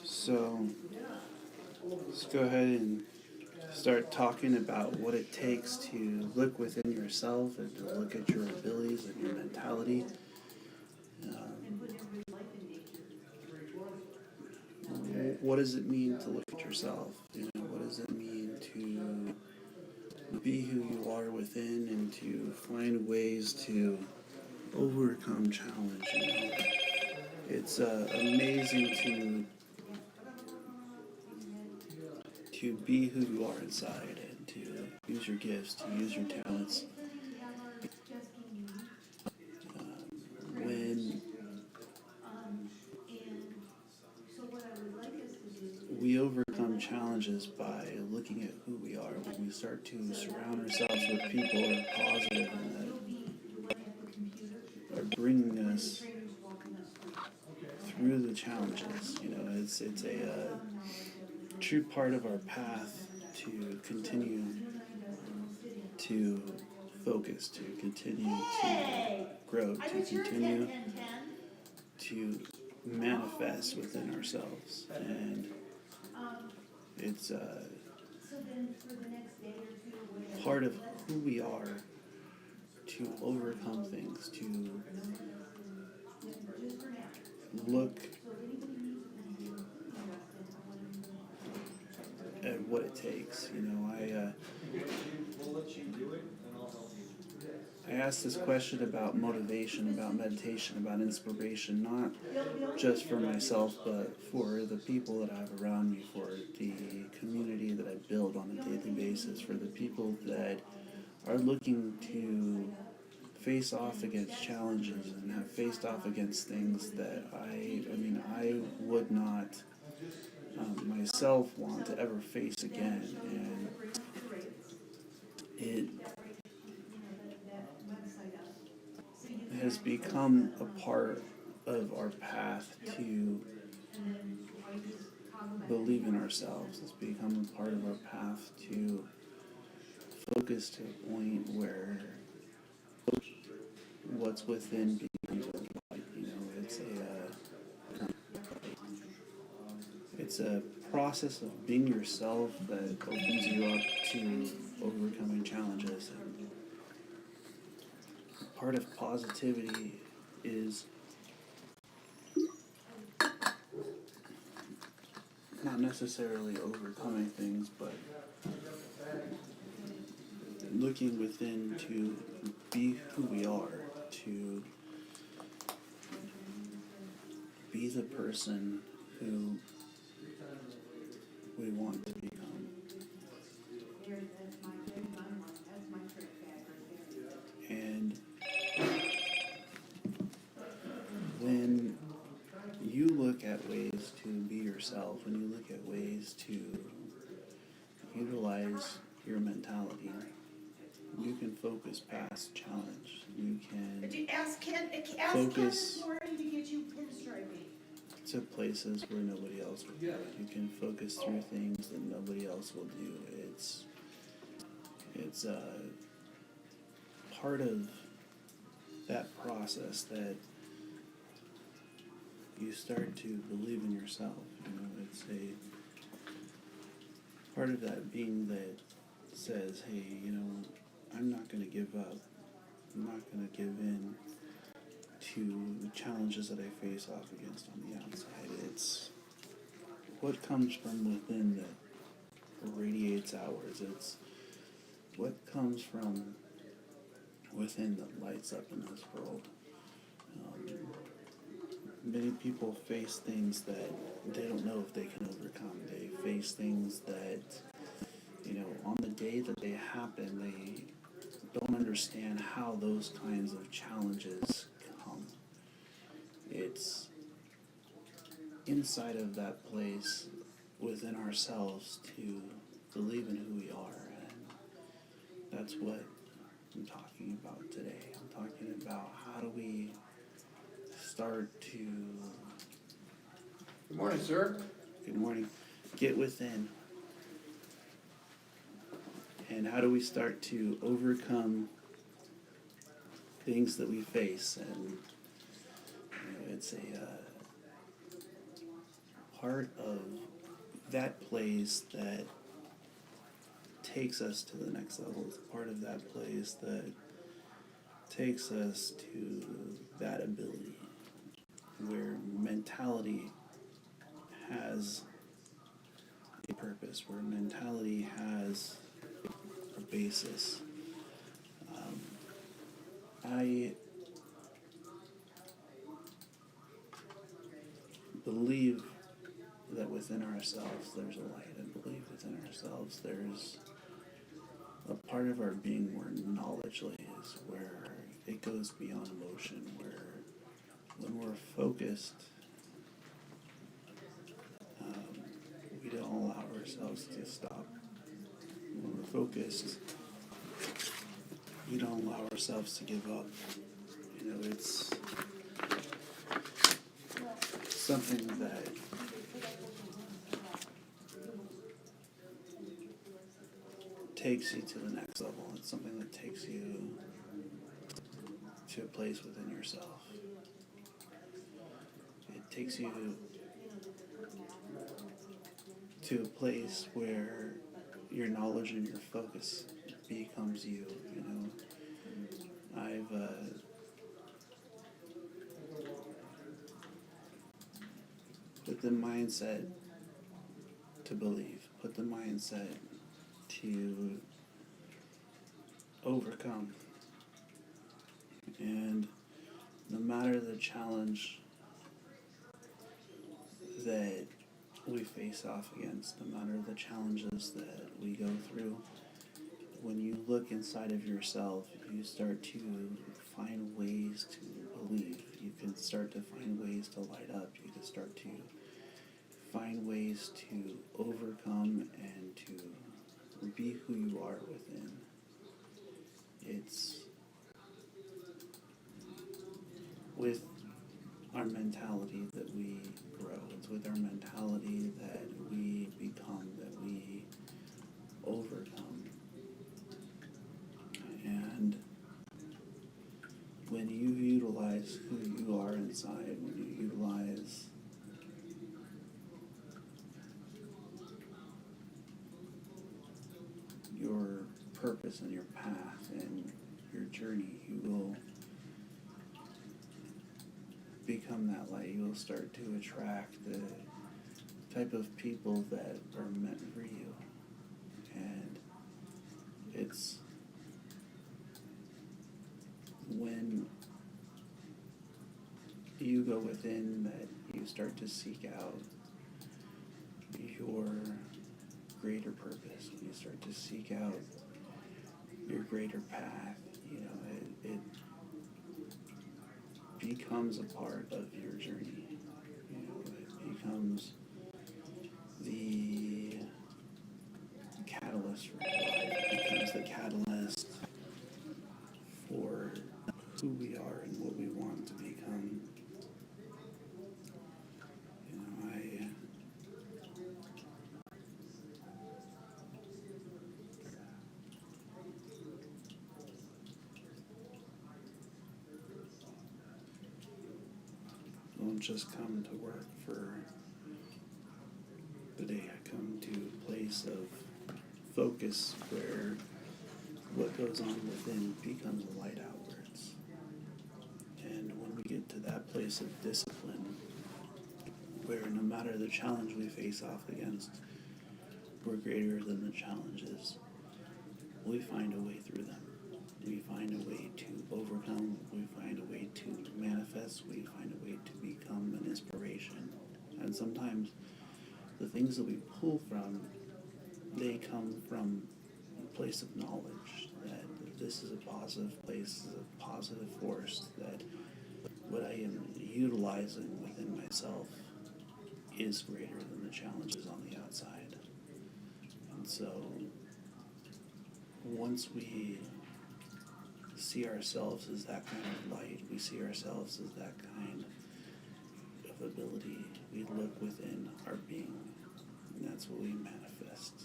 So let's go ahead and start talking about what it takes to look within yourself and to look at your abilities and your mentality. What does it mean to look at yourself? What does it mean to be who you are within and to find ways to overcome challenge? It's amazing to be who you are inside and to use your gifts, to use your talents. When we overcome challenges by looking at who we are, when we start to surround ourselves with people who are positive and that are bringing us through the challenges. It's a true part of our path to continue to focus, to continue to grow, to continue to manifest within ourselves. And it's part of who we are to overcome things, to look at what it takes. I asked this question about motivation, about meditation, about inspiration, not just for myself, but for the people that I have around me, for the community that I build on a daily basis, for the people that are looking to face off against challenges and have faced off against things that I would not myself want to ever face again. And it has become a part of our path to believe in ourselves. It's become a part of our path to focus to a point where what's within becomes light. It's a process of being yourself that opens you up to overcoming challenges. And part of positivity is not necessarily overcoming things, but looking within to be who we are, to be the person who we want to become. And when you look at ways to be yourself, when you look at ways to utilize your mentality, you can focus past challenge. You can focus to places where nobody else will do it. You can focus through things that nobody else will do. It's part of that process that you start to believe in yourself. It's a part of that being that says, hey, I'm not going to give up. I'm not going to give in to the challenges that I face off against on the outside. It's what comes from within that radiates outwards. It's what comes from within that lights up in this world. Many people face things that they don't know if they can overcome. They face things that, on the day that they happen, they don't understand how those kinds of challenges come. It's inside of that place within ourselves to believe in who we are, and that's what I'm talking about today. I'm talking about how do we start to... Good morning, sir. Good morning. Get within. And how do we start to overcome things that we face? And it's a part of that place that takes us to the next level. It's part of that place that takes us to that ability where mentality has a purpose, where mentality has a basis. I believe that within ourselves there's a light. I believe within ourselves there's a part of our being where knowledge lays, where it goes beyond emotion, where when we're focused, we don't allow ourselves to stop. When we're focused, we don't allow ourselves to give up. You know, it's something that takes you to the next level. It's something that takes you to a place within yourself. It takes you to a place where your knowledge and your focus becomes you. You know, I've put the mindset to believe, put the mindset to overcome. And no matter the challenge that we face off against, no matter the challenges that we go through, when you look inside of yourself, you start to find ways to believe. You can start to find ways to light up. You can start to find ways to overcome and to be who you are within. It's with our mentality that we grow. It's with our mentality that we become, that we overcome. And when you utilize who you are inside, when you utilize your purpose and your path and your journey, you will become that light. You will start to attract the type of people that are meant for you. And it's when you go within that you start to seek out your greater purpose. You start to seek out your greater path. You know, it becomes a part of your journey. You know, it becomes the catalyst for your life. It becomes the catalyst for who we are and what we want to become. You know, I don't just come to work for the day. I come to a place of focus where what goes on within becomes a light outwards. And when we get to that place of discipline, where no matter the challenge we face off against, we're greater than the challenges, we find a way through them. We find a way to overcome. We find a way to manifest. We find a way to become an inspiration. And sometimes the things that we pull from, they come from a place of knowledge that this is a positive place, this is a positive force, that what I am utilizing within myself is greater than the challenges on the outside. And so once we see ourselves as that kind of light, we see ourselves as that kind of ability, we look within our being, and that's what we manifest.